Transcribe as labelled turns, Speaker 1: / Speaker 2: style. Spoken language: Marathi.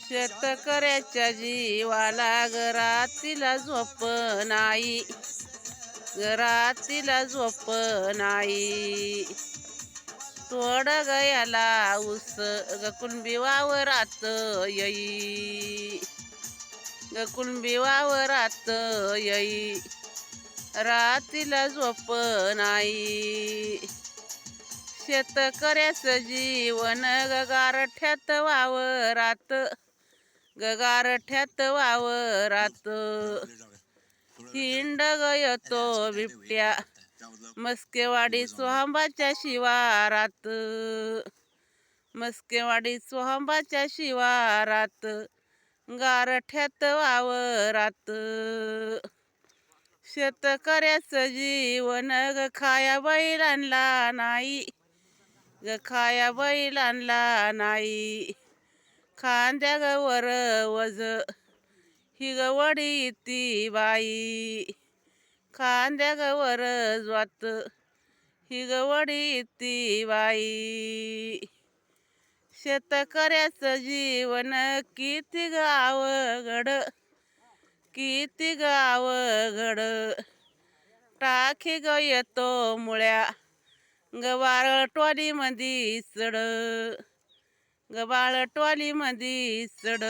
Speaker 1: शेतकऱ्याच्या जीवाला घरातीला झोप नाही, घरातीला झोप नाही. तोड गयाला ऊस ग कुणबी वावरात येई, ग कुणबी वावरात येई. रातीला झोप नाही. शेतकऱ्याचं जीवन गारठ्यात वावरात, गारठ्यात वावरात. हिंड गयतो बिबट्या मस्केवाडी चोहांबाच्या शिवारात, मस्केवाडी चोहांबाच्या शिवारात. गारठ्यात वावरात. शेतकऱ्याचं जीवन ग खाया बैलांना नाही, ग खाया बैलांना नाही. खांद्या ग वर वज ही ग वडी ती बाई, खांद्या ग वर ज्वात ही ग वडी ती बाई. शेतकऱ्याचं जीवन किती ग अवघड, किती ग अवघड. टाकी ग येतो मुळ्या ग टोली मधी चढ, ग टोली मधी चढ.